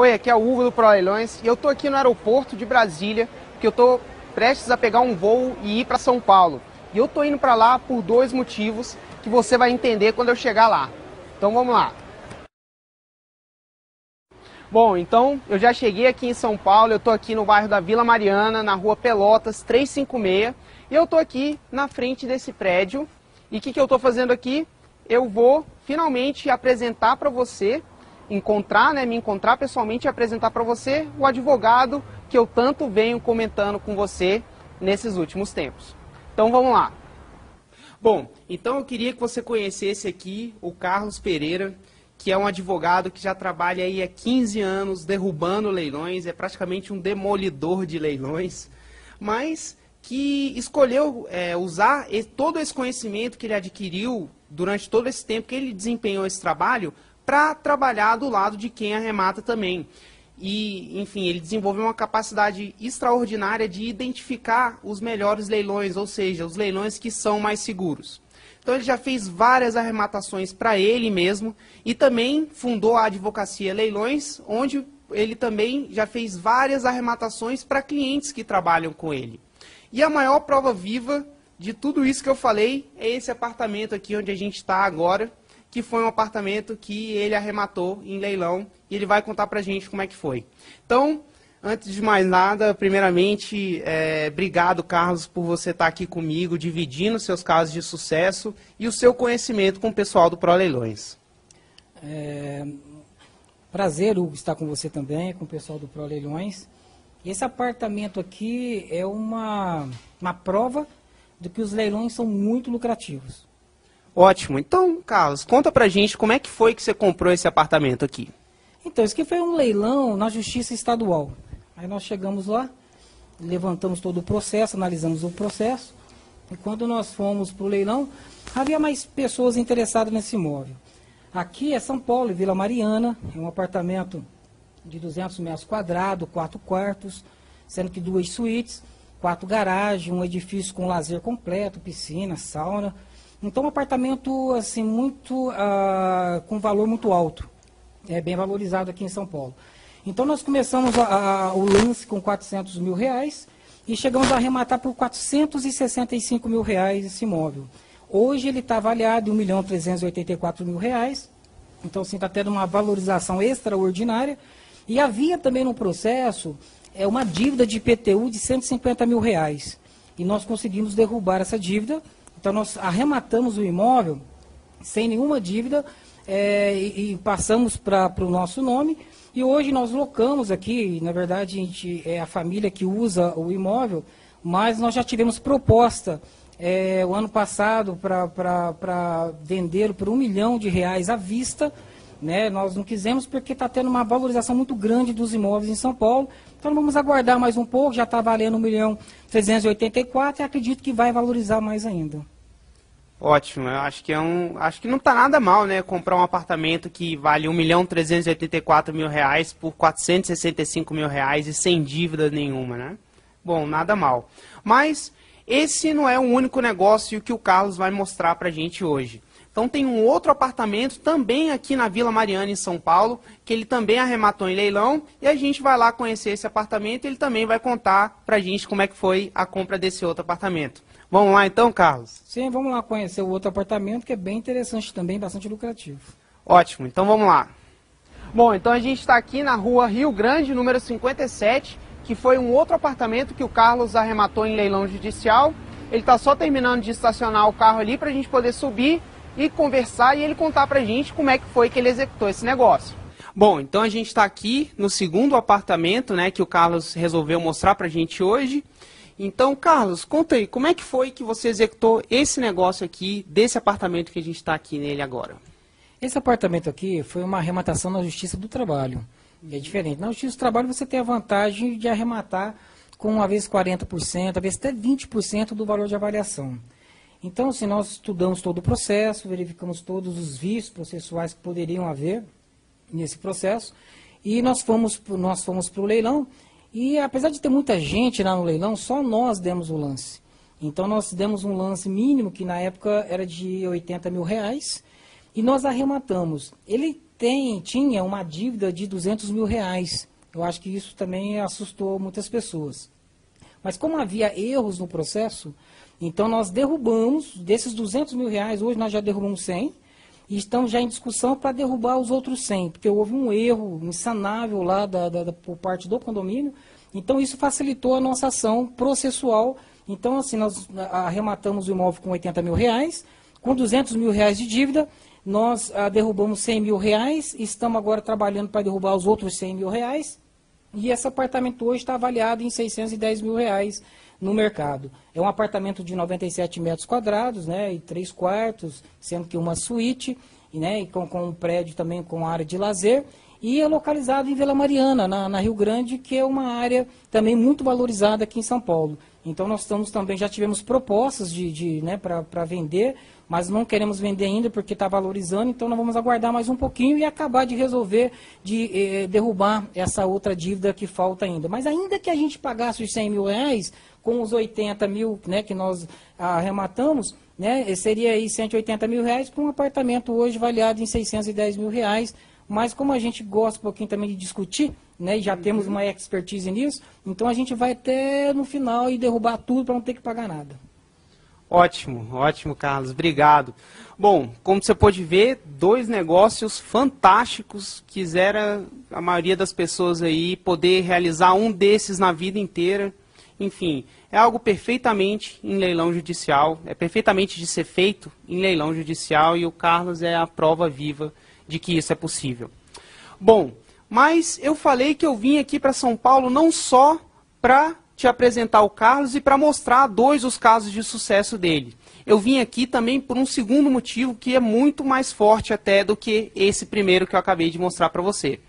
Oi, aqui é o Hugo do ProLeilões e eu tô aqui no aeroporto de Brasília, porque eu tô prestes a pegar um voo e ir para São Paulo. E eu tô indo para lá por dois motivos que você vai entender quando eu chegar lá. Então vamos lá. Bom, então eu já cheguei aqui em São Paulo, eu tô aqui no bairro da Vila Mariana, na rua Pelotas 356, e eu tô aqui na frente desse prédio. E o que eu tô fazendo aqui? Eu vou finalmente apresentar para você, me encontrar pessoalmente e apresentar para você o advogado que eu tanto venho comentando com você nesses últimos tempos. Então vamos lá. Bom, então eu queria que você conhecesse aqui o Carlos Pereira, que é um advogado que já trabalha aí há 15 anos derrubando leilões, é praticamente um demolidor de leilões, mas que escolheu usar todo esse conhecimento que ele adquiriu durante todo esse tempo que ele desempenhou esse trabalho para trabalhar do lado de quem arremata também. E, enfim, ele desenvolveu uma capacidade extraordinária de identificar os melhores leilões, ou seja, os leilões que são mais seguros. Então ele já fez várias arrematações para ele mesmo e também fundou a Advocacia Leilões, onde ele também já fez várias arrematações para clientes que trabalham com ele. E a maior prova viva de tudo isso que eu falei é esse apartamento aqui onde a gente está agora, que foi um apartamento que ele arrematou em leilão e ele vai contar para a gente como é que foi. Então, antes de mais nada, primeiramente, obrigado, Carlos, por você estar aqui comigo, dividindo seus casos de sucesso e o seu conhecimento com o pessoal do ProLeilões. Prazer, Hugo, estar com você também, com o pessoal do ProLeilões. Esse apartamento aqui é uma prova de que os leilões são muito lucrativos. Ótimo. Então, Carlos, conta pra gente como é que foi que você comprou esse apartamento aqui. Então, isso aqui foi um leilão na Justiça Estadual. Aí nós chegamos lá, levantamos todo o processo, analisamos o processo, e quando nós fomos para o leilão, havia mais pessoas interessadas nesse imóvel. Aqui é São Paulo, Vila Mariana, é um apartamento de 200 metros quadrados, 4 quartos, sendo que 2 suítes, 4 garagens, um edifício com lazer completo, piscina, sauna. Então, um apartamento assim, com valor muito alto. É bem valorizado aqui em São Paulo. Então, nós começamos o lance com R$400 mil e chegamos a arrematar por R$465 mil esse imóvel. Hoje ele está avaliado em R$1.384.000. Então, assim, está tendo uma valorização extraordinária. E havia também no processo uma dívida de IPTU de R$150 mil. E nós conseguimos derrubar essa dívida. Então, nós arrematamos o imóvel sem nenhuma dívida e passamos para o nosso nome. E hoje nós locamos aqui, na verdade, é a família que usa o imóvel, mas nós já tivemos proposta o ano passado para vendê-lo por R$1 milhão à vista. Né? Nós não quisemos porque está tendo uma valorização muito grande dos imóveis em São Paulo. Então vamos aguardar mais um pouco, já está valendo R$1.384 e acredito que vai valorizar mais ainda. Ótimo, eu acho que acho que não está nada mal, né? Comprar um apartamento que vale R$1.384.000 por R$465 mil e sem dívida nenhuma, né? Bom, nada mal. Mas esse não é o único negócio que o Carlos vai mostrar para a gente hoje. Então tem um outro apartamento também aqui na Vila Mariana, em São Paulo, que ele também arrematou em leilão, e a gente vai lá conhecer esse apartamento e ele também vai contar pra gente como é que foi a compra desse outro apartamento. Vamos lá então, Carlos? Sim, vamos lá conhecer o outro apartamento, que é bem interessante também, bastante lucrativo. Ótimo, então vamos lá. Bom, então a gente está aqui na rua Rio Grande, número 57, que foi um outro apartamento que o Carlos arrematou em leilão judicial. Ele está só terminando de estacionar o carro ali para a gente poder subir e conversar e ele contar pra gente como é que foi que ele executou esse negócio. Bom, então a gente está aqui no segundo apartamento, né, que o Carlos resolveu mostrar pra gente hoje. Então, Carlos, conta aí, como é que foi que você executou esse negócio aqui, desse apartamento que a gente está aqui nele agora? Esse apartamento aqui foi uma arrematação na Justiça do Trabalho. É diferente. Na Justiça do Trabalho você tem a vantagem de arrematar com, às vezes, 40%, às vezes até 20% do valor de avaliação. Então, assim, nós estudamos todo o processo, verificamos todos os vícios processuais que poderiam haver nesse processo, e nós fomos para o leilão, e apesar de ter muita gente lá no leilão, só nós demos o lance. Então, nós demos um lance mínimo, que na época era de R$80 mil, e nós arrematamos. Ele tinha uma dívida de R$200 mil. Eu acho que isso também assustou muitas pessoas. Mas como havia erros no processo, então nós derrubamos, desses R$200 mil, hoje nós já derrubamos 100, e estamos já em discussão para derrubar os outros 100, porque houve um erro insanável lá por parte do condomínio. Então isso facilitou a nossa ação processual. Então assim, nós arrematamos o imóvel com R$80 mil, com R$200 mil de dívida, nós derrubamos R$100 mil, estamos agora trabalhando para derrubar os outros R$100 mil, e esse apartamento hoje está avaliado em R$610 mil no mercado. É um apartamento de 97 metros quadrados, né, e 3 quartos, sendo que uma suíte, né, e com um prédio também com área de lazer, e é localizado em Vila Mariana, na Rio Grande, que é uma área também muito valorizada aqui em São Paulo. Então nós estamos também, já tivemos propostas né, para vender, mas não queremos vender ainda porque está valorizando, então nós vamos aguardar mais um pouquinho e acabar de resolver, de derrubar essa outra dívida que falta ainda. Mas ainda que a gente pagasse os R$100 mil, com os 80 mil, né, que nós arrematamos, né, seria aí R$180 mil, com um apartamento hoje avaliado em R$610 mil. Mas como a gente gosta um pouquinho também de discutir, né, e já temos uma expertise nisso, então a gente vai até no final e derrubar tudo para não ter que pagar nada. Ótimo, ótimo, Carlos, obrigado. Bom, como você pode ver, 2 negócios fantásticos, quisera a maioria das pessoas aí poder realizar um desses na vida inteira. Enfim, é algo perfeitamente em leilão judicial, é perfeitamente de ser feito em leilão judicial e o Carlos é a prova viva de que isso é possível. Bom, mas eu falei que eu vim aqui para São Paulo não só para te apresentar o Carlos e para mostrar 2 os casos de sucesso dele. Eu vim aqui também por um segundo motivo que é muito mais forte até do que esse primeiro que eu acabei de mostrar para você.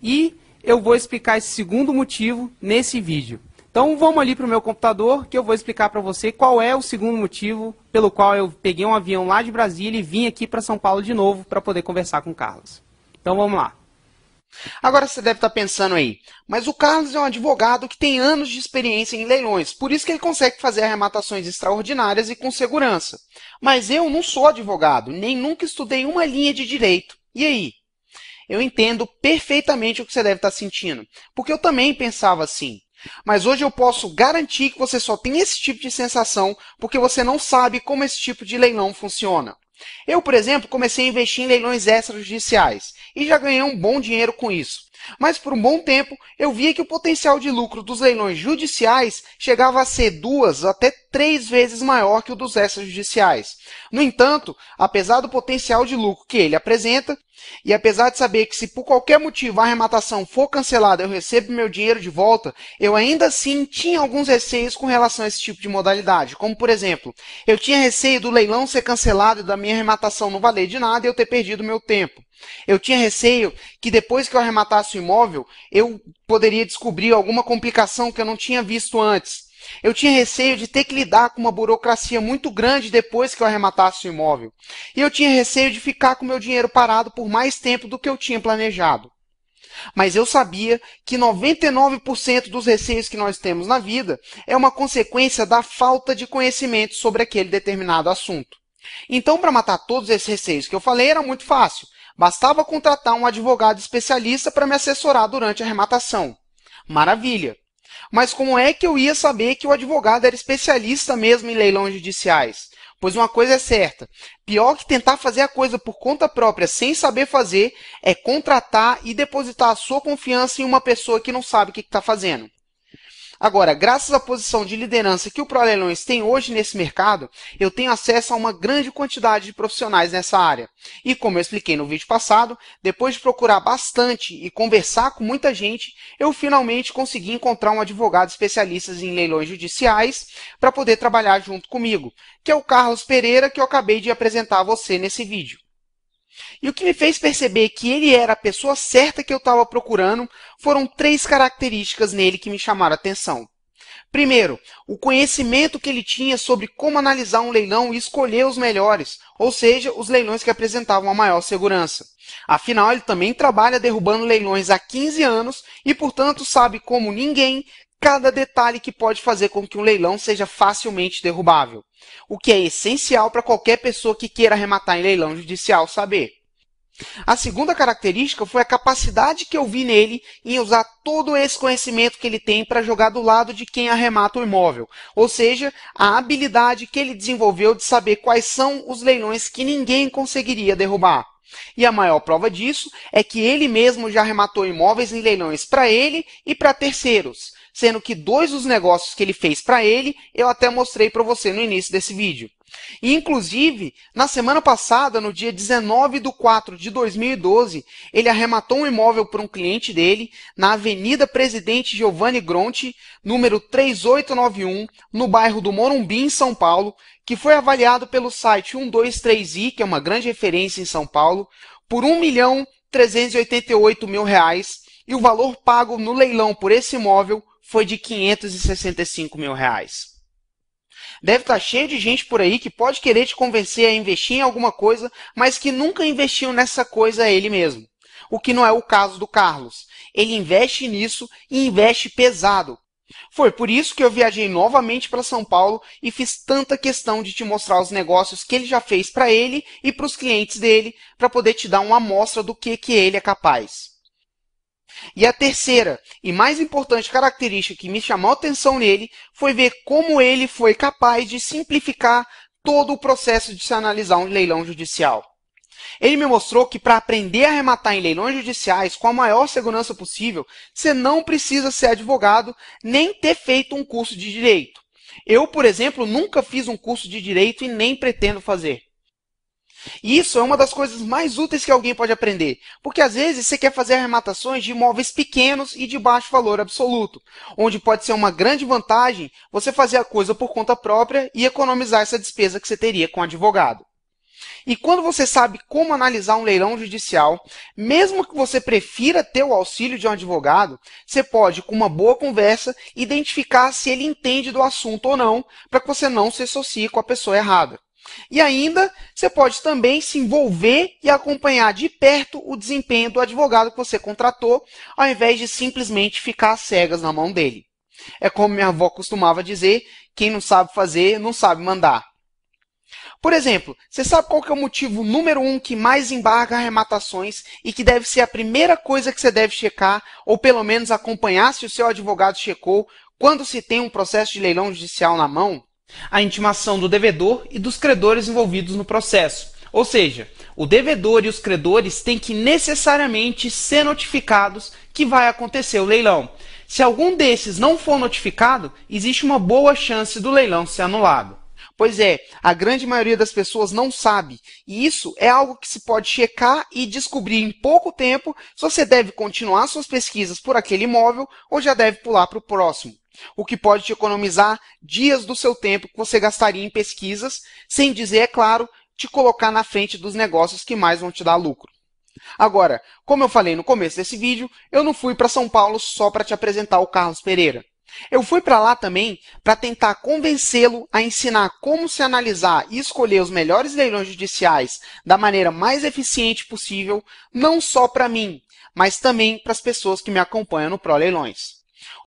E eu vou explicar esse segundo motivo nesse vídeo. Então vamos ali para o meu computador que eu vou explicar para você qual é o segundo motivo pelo qual eu peguei um avião lá de Brasília e vim aqui para São Paulo de novo para poder conversar com o Carlos. Então vamos lá. Agora você deve estar pensando aí, mas o Carlos é um advogado que tem anos de experiência em leilões, por isso que ele consegue fazer arrematações extraordinárias e com segurança. Mas eu não sou advogado, nem nunca estudei uma linha de direito. E aí? Eu entendo perfeitamente o que você deve estar sentindo, porque eu também pensava assim. Mas hoje eu posso garantir que você só tem esse tipo de sensação porque você não sabe como esse tipo de leilão funciona. Eu, por exemplo, comecei a investir em leilões extrajudiciais e já ganhei um bom dinheiro com isso. Mas por um bom tempo eu via que o potencial de lucro dos leilões judiciais chegava a ser 2 até 3 vezes maior que o dos extrajudiciais. No entanto, apesar do potencial de lucro que ele apresenta, e apesar de saber que se por qualquer motivo a arrematação for cancelada eu recebo meu dinheiro de volta, eu ainda assim tinha alguns receios com relação a esse tipo de modalidade. Como por exemplo, eu tinha receio do leilão ser cancelado e da minha arrematação não valer de nada e eu ter perdido meu tempo. Eu tinha receio que depois que eu arrematasse o imóvel, eu poderia descobrir alguma complicação que eu não tinha visto antes. Eu tinha receio de ter que lidar com uma burocracia muito grande depois que eu arrematasse o imóvel. E eu tinha receio de ficar com meu dinheiro parado por mais tempo do que eu tinha planejado. Mas eu sabia que 99% dos receios que nós temos na vida é uma consequência da falta de conhecimento sobre aquele determinado assunto. Então, para matar todos esses receios que eu falei, era muito fácil. Bastava contratar um advogado especialista para me assessorar durante a arrematação. Maravilha! Mas como é que eu ia saber que o advogado era especialista mesmo em leilões judiciais? Pois uma coisa é certa, pior que tentar fazer a coisa por conta própria sem saber fazer é contratar e depositar a sua confiança em uma pessoa que não sabe o que está fazendo. Agora, graças à posição de liderança que o ProLeilões tem hoje nesse mercado, eu tenho acesso a uma grande quantidade de profissionais nessa área. E como eu expliquei no vídeo passado, depois de procurar bastante e conversar com muita gente, eu finalmente consegui encontrar um advogado especialista em leilões judiciais para poder trabalhar junto comigo, que é o Carlos Pereira, que eu acabei de apresentar a você nesse vídeo. E o que me fez perceber que ele era a pessoa certa que eu estava procurando foram 3 características nele que me chamaram a atenção. Primeiro, o conhecimento que ele tinha sobre como analisar um leilão e escolher os melhores, ou seja, os leilões que apresentavam a maior segurança. Afinal, ele também trabalha derrubando leilões há 15 anos e, portanto, sabe como ninguém cada detalhe que pode fazer com que um leilão seja facilmente derrubável, o que é essencial para qualquer pessoa que queira arrematar em leilão judicial saber. A segunda característica foi a capacidade que eu vi nele em usar todo esse conhecimento que ele tem para jogar do lado de quem arremata o imóvel, ou seja, a habilidade que ele desenvolveu de saber quais são os leilões que ninguém conseguiria derrubar. E a maior prova disso é que ele mesmo já arrematou imóveis em leilões para ele e para terceiros, sendo que 2 dos negócios que ele fez para ele eu até mostrei para você no início desse vídeo. E, inclusive, na semana passada, no dia 19/4/2012, ele arrematou um imóvel para um cliente dele na Avenida Presidente Giovanni Gronchi, número 3891, no bairro do Morumbi, em São Paulo, que foi avaliado pelo site 123i, que é uma grande referência em São Paulo, por R$ 1.388.000, e o valor pago no leilão por esse imóvel foi de R$ 565.000. Deve estar cheio de gente por aí que pode querer te convencer a investir em alguma coisa, mas que nunca investiu nessa coisa ele mesmo. O que não é o caso do Carlos. Ele investe nisso e investe pesado. Foi por isso que eu viajei novamente para São Paulo e fiz tanta questão de te mostrar os negócios que ele já fez para ele e para os clientes dele, para poder te dar uma amostra do que ele é capaz. E a terceira e mais importante característica que me chamou a atenção nele foi ver como ele foi capaz de simplificar todo o processo de se analisar um leilão judicial. Ele me mostrou que para aprender a arrematar em leilões judiciais com a maior segurança possível, você não precisa ser advogado nem ter feito um curso de direito. Eu, por exemplo, nunca fiz um curso de direito e nem pretendo fazer. E isso é uma das coisas mais úteis que alguém pode aprender, porque às vezes você quer fazer arrematações de imóveis pequenos e de baixo valor absoluto, onde pode ser uma grande vantagem você fazer a coisa por conta própria e economizar essa despesa que você teria com advogado. E quando você sabe como analisar um leilão judicial, mesmo que você prefira ter o auxílio de um advogado, você pode, com uma boa conversa, identificar se ele entende do assunto ou não, para que você não se associe com a pessoa errada. E ainda, você pode também se envolver e acompanhar de perto o desempenho do advogado que você contratou, ao invés de simplesmente ficar às cegas na mão dele. É como minha avó costumava dizer, quem não sabe fazer, não sabe mandar. Por exemplo, você sabe qual que é o motivo número 1 que mais embarga arrematações e que deve ser a primeira coisa que você deve checar, ou pelo menos acompanhar se o seu advogado checou, quando se tem um processo de leilão judicial na mão? A intimação do devedor e dos credores envolvidos no processo. Ou seja, o devedor e os credores têm que necessariamente ser notificados que vai acontecer o leilão. Se algum desses não for notificado, existe uma boa chance do leilão ser anulado. Pois é, a grande maioria das pessoas não sabe, e isso é algo que se pode checar e descobrir em pouco tempo se você deve continuar suas pesquisas por aquele imóvel ou já deve pular para o próximo. O que pode te economizar dias do seu tempo que você gastaria em pesquisas, sem dizer, é claro, te colocar na frente dos negócios que mais vão te dar lucro. Agora, como eu falei no começo desse vídeo, eu não fui para São Paulo só para te apresentar o Carlos Pereira. Eu fui para lá também para tentar convencê-lo a ensinar como se analisar e escolher os melhores leilões judiciais da maneira mais eficiente possível, não só para mim, mas também para as pessoas que me acompanham no Pro Leilões.